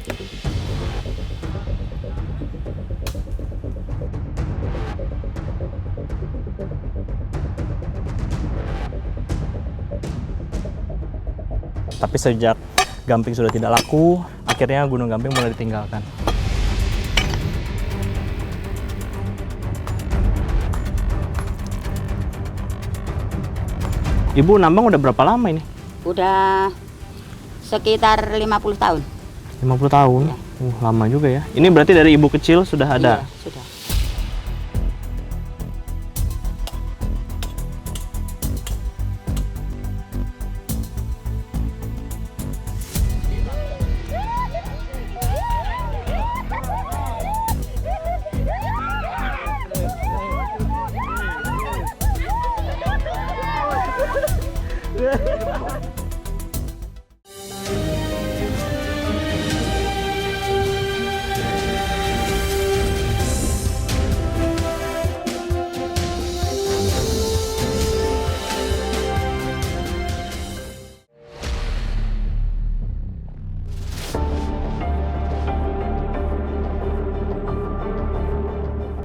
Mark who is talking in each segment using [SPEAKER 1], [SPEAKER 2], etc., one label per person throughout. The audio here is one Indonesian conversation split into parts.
[SPEAKER 1] Tapi sejak Gamping sudah tidak laku, akhirnya Gunung Gamping mulai ditinggalkan. Ibu nambang udah berapa lama ini?
[SPEAKER 2] Udah sekitar 50 tahun.
[SPEAKER 1] 50 tahun?
[SPEAKER 2] Ya.
[SPEAKER 1] Lama juga ya. Ini berarti dari ibu kecil sudah ada?
[SPEAKER 2] Iya, sudah.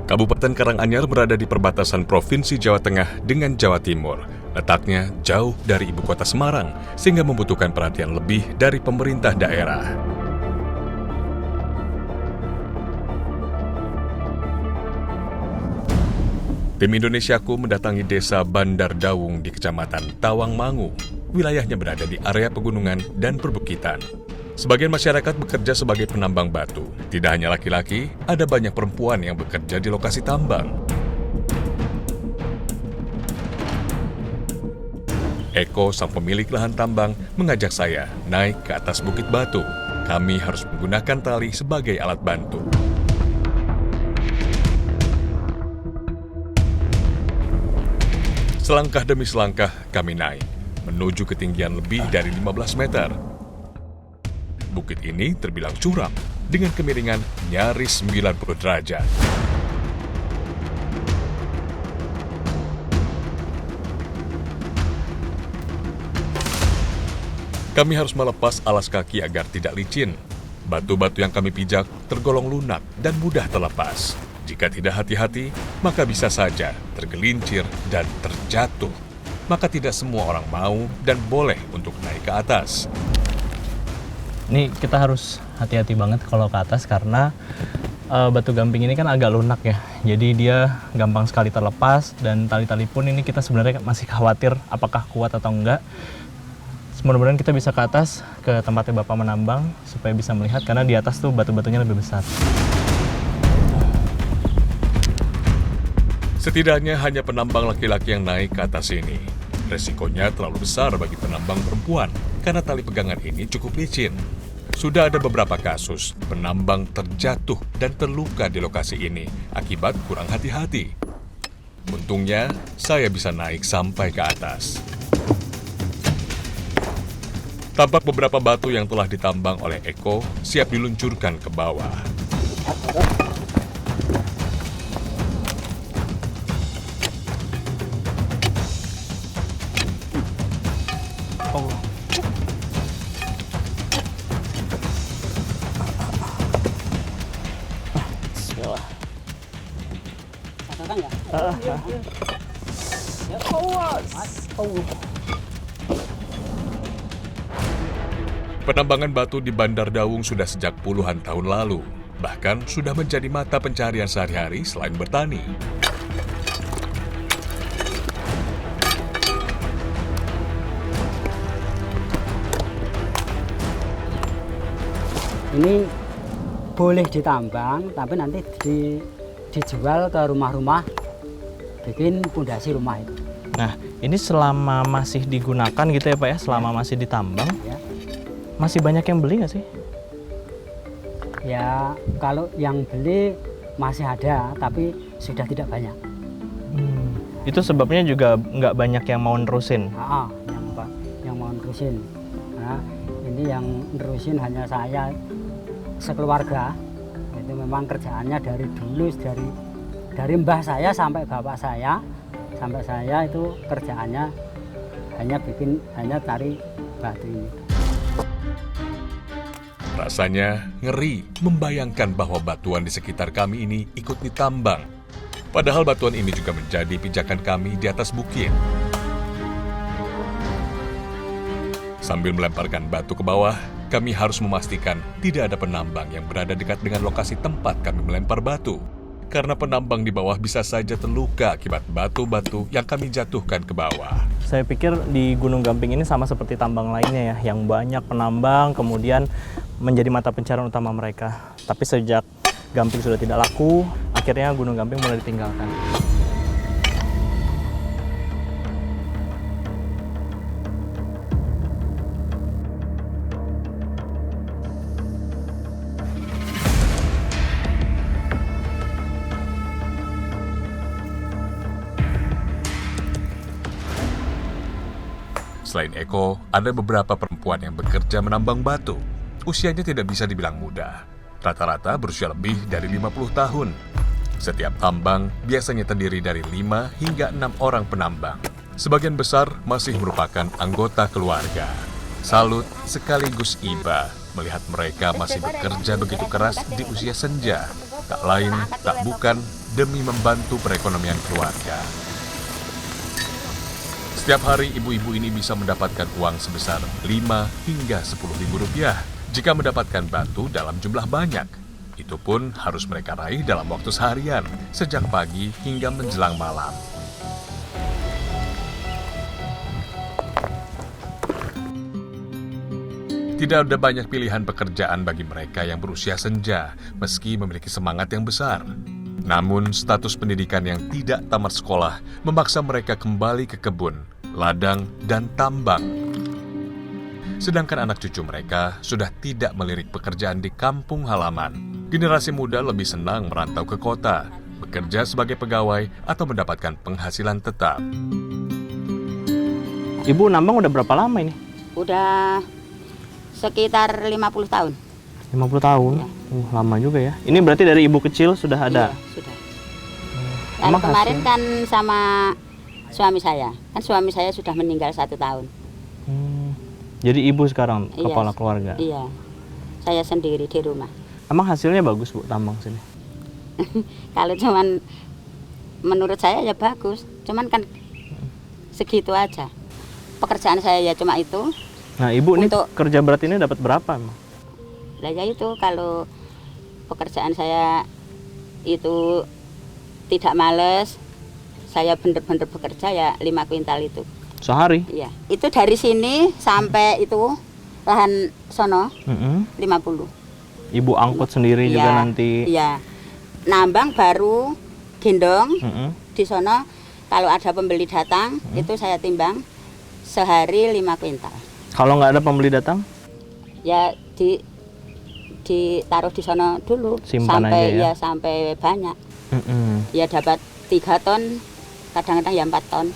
[SPEAKER 3] Kabupaten Karanganyar berada di perbatasan Provinsi Jawa Tengah dengan Jawa Timur. Letaknya jauh dari ibu kota Semarang, sehingga membutuhkan perhatian lebih dari pemerintah daerah. Tim Indonesiaku mendatangi desa Bandar Dawung di Kecamatan Tawangmangu. Wilayahnya berada di area pegunungan dan perbukitan. Sebagian masyarakat bekerja sebagai penambang batu. Tidak hanya laki-laki, ada banyak perempuan yang bekerja di lokasi tambang. Eko, sang pemilik lahan tambang, mengajak saya naik ke atas bukit batu. Kami harus menggunakan tali sebagai alat bantu. Selangkah demi selangkah kami naik, menuju ketinggian lebih dari 15 meter. Bukit ini terbilang curam, dengan kemiringan nyaris 90 derajat. Kami harus melepas alas kaki agar tidak licin. Batu-batu yang kami pijak tergolong lunak dan mudah terlepas. Jika tidak hati-hati, maka bisa saja tergelincir dan terjatuh. Maka tidak semua orang mau dan boleh untuk naik ke atas.
[SPEAKER 1] Ini kita harus hati-hati banget kalau ke atas karena batu gamping ini kan agak lunak ya. Jadi dia gampang sekali terlepas dan tali-tali pun ini kita sebenarnya masih khawatir apakah kuat atau enggak. Mudah-mudahan kita bisa ke atas ke tempatnya Bapak menambang supaya bisa melihat karena di atas tuh batu-batunya lebih besar.
[SPEAKER 3] Setidaknya hanya penambang laki-laki yang naik ke atas ini. Resikonya terlalu besar bagi penambang perempuan karena tali pegangan ini cukup licin. Sudah ada beberapa kasus penambang terjatuh dan terluka di lokasi ini akibat kurang hati-hati. Untungnya, saya bisa naik sampai ke atas. Tampak beberapa batu yang telah ditambang oleh Eko siap diluncurkan ke bawah.
[SPEAKER 1] Bismillah.
[SPEAKER 2] Katakan ya?
[SPEAKER 3] Penambangan batu di Bandar Dawung sudah sejak puluhan tahun lalu. Bahkan sudah menjadi mata pencarian sehari-hari selain bertani.
[SPEAKER 4] Ini boleh ditambang, tapi nanti dijual ke rumah-rumah, bikin pondasi rumah itu.
[SPEAKER 1] Nah, ini selama masih digunakan gitu ya Pak ya, selama masih ditambang,
[SPEAKER 4] Ya,
[SPEAKER 1] masih banyak yang beli nggak sih?
[SPEAKER 4] ya kalau yang beli masih ada, tapi sudah tidak banyak.
[SPEAKER 1] Itu sebabnya juga nggak banyak yang mau nerusin.
[SPEAKER 4] Yang mau nerusin. Nah, ini yang nerusin hanya saya sekeluarga. Itu memang kerjaannya dari dulu, dari mbah saya sampai bapak saya, sampai saya itu kerjaannya hanya cari batu ini.
[SPEAKER 3] Rasanya ngeri membayangkan bahwa batuan di sekitar kami ini ikut ditambang. Padahal batuan ini juga menjadi pijakan kami di atas bukit. Sambil melemparkan batu ke bawah, kami harus memastikan tidak ada penambang yang berada dekat dengan lokasi tempat kami melempar batu. Karena penambang di bawah bisa saja terluka akibat batu-batu yang kami jatuhkan ke bawah.
[SPEAKER 1] Saya pikir di Gunung Gamping ini sama seperti tambang lainnya ya, yang banyak penambang kemudian menjadi mata pencarian utama mereka. Tapi sejak Gamping sudah tidak laku, akhirnya Gunung Gamping mulai ditinggalkan.
[SPEAKER 3] Selain Eko, ada beberapa perempuan yang bekerja menambang batu. Usianya tidak bisa dibilang muda. Rata-rata berusia lebih dari 50 tahun. Setiap tambang biasanya terdiri dari 5 hingga 6 orang penambang. Sebagian besar masih merupakan anggota keluarga. Salut sekaligus iba melihat mereka masih bekerja begitu keras di usia senja. Tak lain, tak bukan demi membantu perekonomian keluarga. Setiap hari ibu-ibu ini bisa mendapatkan uang sebesar 5 hingga 10 ribu rupiah jika mendapatkan batu dalam jumlah banyak. Itu pun harus mereka raih dalam waktu seharian, sejak pagi hingga menjelang malam. Tidak ada banyak pilihan pekerjaan bagi mereka yang berusia senja, meski memiliki semangat yang besar. Namun, status pendidikan yang tidak tamat sekolah memaksa mereka kembali ke kebun, ladang, dan tambang. Sedangkan anak cucu mereka sudah tidak melirik pekerjaan di kampung halaman. Generasi muda lebih senang merantau ke kota, bekerja sebagai pegawai atau mendapatkan penghasilan tetap.
[SPEAKER 1] Ibu nambang udah berapa lama ini?
[SPEAKER 2] Udah sekitar 50 tahun.
[SPEAKER 1] 50 tahun?
[SPEAKER 2] Ya.
[SPEAKER 1] Lama juga ya. Ini berarti dari ibu kecil sudah ada?
[SPEAKER 2] Iya, sudah. Dan
[SPEAKER 1] Emang
[SPEAKER 2] kemarin
[SPEAKER 1] hasil?
[SPEAKER 2] kan sama suami saya. Kan suami saya sudah meninggal 1 tahun.
[SPEAKER 1] Jadi ibu sekarang
[SPEAKER 2] Iya.
[SPEAKER 1] kepala keluarga?
[SPEAKER 2] Iya. Saya sendiri di rumah.
[SPEAKER 1] Emang hasilnya bagus Bu, tambang sini?
[SPEAKER 2] Kalau cuman menurut saya ya bagus. Cuman kan segitu aja. Pekerjaan saya ya cuma itu.
[SPEAKER 1] Nah ibu ini
[SPEAKER 2] Untuk-
[SPEAKER 1] kerja berat ini dapat berapa emang?
[SPEAKER 2] Lah ya itu kalau pekerjaan saya itu tidak males, saya bener-bener bekerja ya 5 kuintal itu.
[SPEAKER 1] Sehari?
[SPEAKER 2] Iya. Itu dari sini sampai itu lahan sono 50.
[SPEAKER 1] Ibu angkut sendiri juga
[SPEAKER 2] Iya,
[SPEAKER 1] nanti?
[SPEAKER 2] Iya. Nambang baru gendong
[SPEAKER 1] Mm-mm.
[SPEAKER 2] di sono. Kalau ada pembeli datang itu saya timbang sehari 5 kuintal.
[SPEAKER 1] Kalau nggak ada pembeli datang?
[SPEAKER 2] Ya ditaruh di sono dulu
[SPEAKER 1] Simpan
[SPEAKER 2] sampai
[SPEAKER 1] aja ya?
[SPEAKER 2] sampai banyak.
[SPEAKER 1] Mm-mm.
[SPEAKER 2] Ya dapat 3 ton, kadang-kadang ya 4 ton.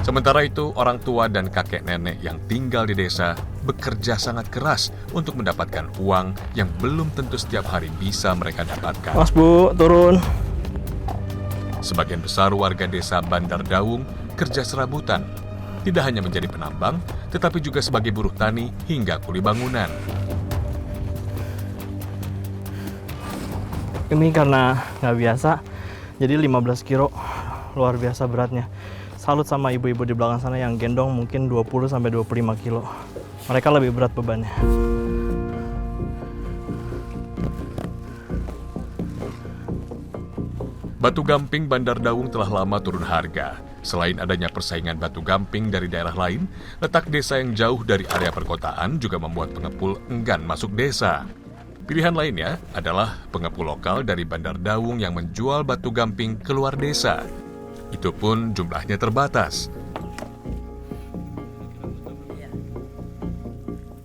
[SPEAKER 3] Sementara itu, orang tua dan kakek nenek yang tinggal di desa bekerja sangat keras untuk mendapatkan uang yang belum tentu setiap hari bisa mereka dapatkan.
[SPEAKER 1] Mas Bu, turun.
[SPEAKER 3] Sebagian besar warga desa Bandar Dawung kerja serabutan. Tidak hanya menjadi penambang, tetapi juga sebagai buruh tani hingga kuli bangunan.
[SPEAKER 1] Ini karena nggak biasa, jadi 15 kilo, luar biasa beratnya. Salut sama ibu-ibu di belakang sana yang gendong mungkin 20-25 kilo. Mereka lebih berat bebannya.
[SPEAKER 3] Batu gamping Bandar Dawung telah lama turun harga. Selain adanya persaingan batu gamping dari daerah lain, letak desa yang jauh dari area perkotaan juga membuat pengepul enggan masuk desa. Pilihan lainnya adalah pengepul lokal dari Bandar Dawung yang menjual batu gamping keluar desa. Itu pun jumlahnya terbatas.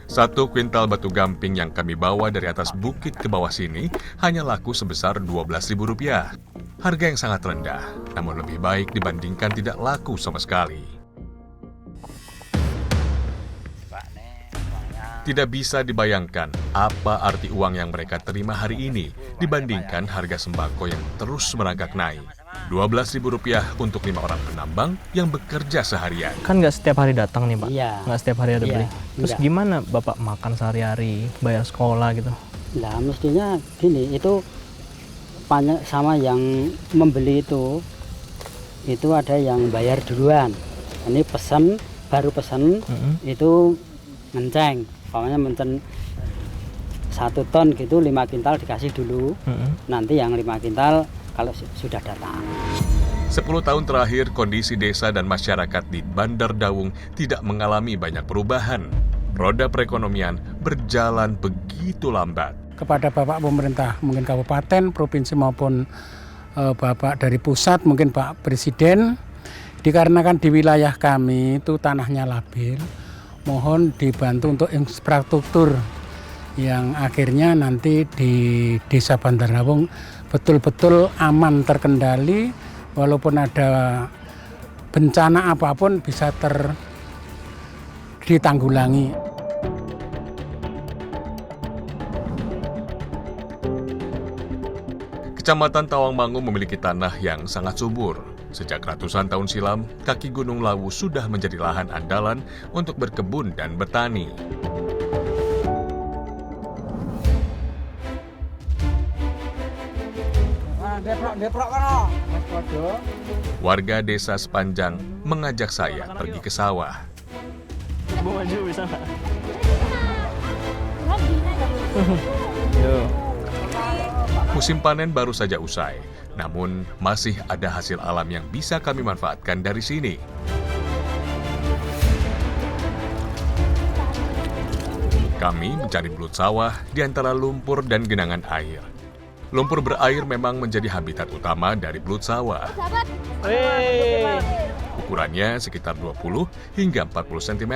[SPEAKER 3] 1 kuintal batu gamping yang kami bawa dari atas bukit ke bawah sini hanya laku sebesar Rp12.000. Harga yang sangat rendah, namun lebih baik dibandingkan tidak laku sama sekali. Tidak bisa dibayangkan apa arti uang yang mereka terima hari ini dibandingkan harga sembako yang terus merangkak naik. Rp12.000 untuk 5 orang penambang yang bekerja seharian.
[SPEAKER 1] Kan nggak setiap hari datang nih Pak?
[SPEAKER 4] Iya.
[SPEAKER 1] Nggak setiap hari ada
[SPEAKER 4] Iya,
[SPEAKER 1] beli? Terus
[SPEAKER 4] enggak.
[SPEAKER 1] gimana Bapak makan sehari-hari, bayar sekolah gitu?
[SPEAKER 4] Lah mestinya gini, itu banyak sama yang membeli itu ada yang bayar duluan. Ini pesan, baru pesan itu ngenceng. Pokoknya mencen 1 ton gitu 5 kintal dikasih dulu. Nanti yang 5 kintal kalau sudah datang.
[SPEAKER 3] 10 tahun terakhir, kondisi desa dan masyarakat di Bandar Dawung tidak mengalami banyak perubahan. Roda perekonomian berjalan begitu lambat.
[SPEAKER 5] Kepada Bapak pemerintah, mungkin kabupaten, provinsi maupun Bapak dari pusat, mungkin Pak Presiden, dikarenakan di wilayah kami itu tanahnya labil, mohon dibantu untuk infrastruktur yang akhirnya nanti di Desa Bandar Dawung betul-betul aman terkendali, walaupun ada bencana apapun bisa ditanggulangi.
[SPEAKER 3] Kecamatan Tawangmangu memiliki tanah yang sangat subur. Sejak ratusan tahun silam, kaki Gunung Lawu sudah menjadi lahan andalan untuk berkebun dan bertani. Warga desa Sepanjang mengajak saya pergi ke sawah.
[SPEAKER 1] Bu maju bisa nggak? Yo.
[SPEAKER 3] Musim panen baru saja usai, namun masih ada hasil alam yang bisa kami manfaatkan dari sini. Kami mencari belut sawah di antara lumpur dan genangan air. Lumpur berair memang menjadi habitat utama dari belut sawah. Ukurannya sekitar 20 hingga 40 cm.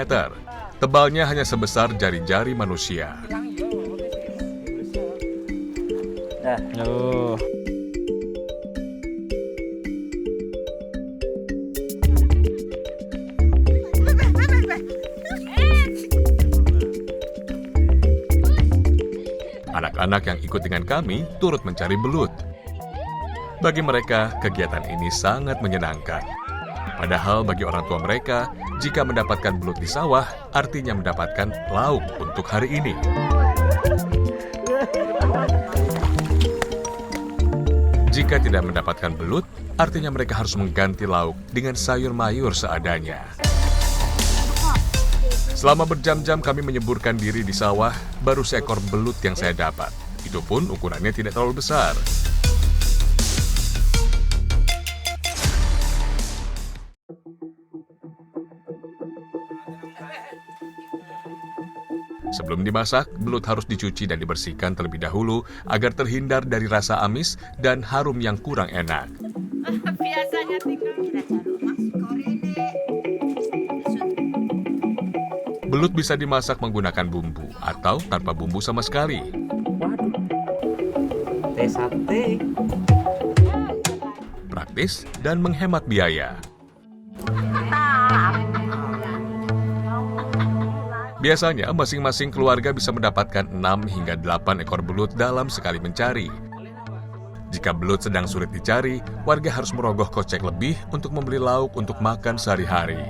[SPEAKER 3] Tebalnya hanya sebesar jari-jari manusia.
[SPEAKER 1] Yo.
[SPEAKER 3] Anak-anak yang ikut dengan kami turut mencari belut. Bagi mereka, kegiatan ini sangat menyenangkan. Padahal bagi orang tua mereka, jika mendapatkan belut di sawah, artinya mendapatkan lauk untuk hari ini. Jika tidak mendapatkan belut, artinya mereka harus mengganti lauk dengan sayur mayur seadanya. Selama berjam-jam kami menyeburkan diri di sawah, baru seekor belut yang saya dapat. Itu pun ukurannya tidak terlalu besar. Sebelum dimasak, belut harus dicuci dan dibersihkan terlebih dahulu agar terhindar dari rasa amis dan harum yang kurang enak. Belut bisa dimasak menggunakan bumbu atau tanpa bumbu sama sekali. Praktis dan menghemat biaya. Biasanya masing-masing keluarga bisa mendapatkan 6 hingga 8 ekor belut dalam sekali mencari. Jika belut sedang sulit dicari, warga harus merogoh kocek lebih untuk membeli lauk untuk makan sehari-hari.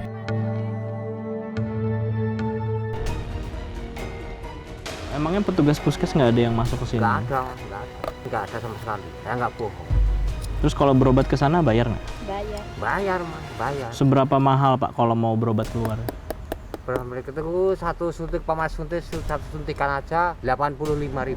[SPEAKER 1] Emangnya petugas puskes nggak ada yang masuk ke sini?
[SPEAKER 6] Nggak ada sama sekali. Saya nggak bohong.
[SPEAKER 1] Terus kalau berobat ke sana bayar nggak?
[SPEAKER 6] Bayar, Mas, bayar.
[SPEAKER 1] Seberapa mahal Pak kalau mau berobat keluar?
[SPEAKER 6] Mereka itu satu suntik pamas suntik, satu suntikan aja 85.000.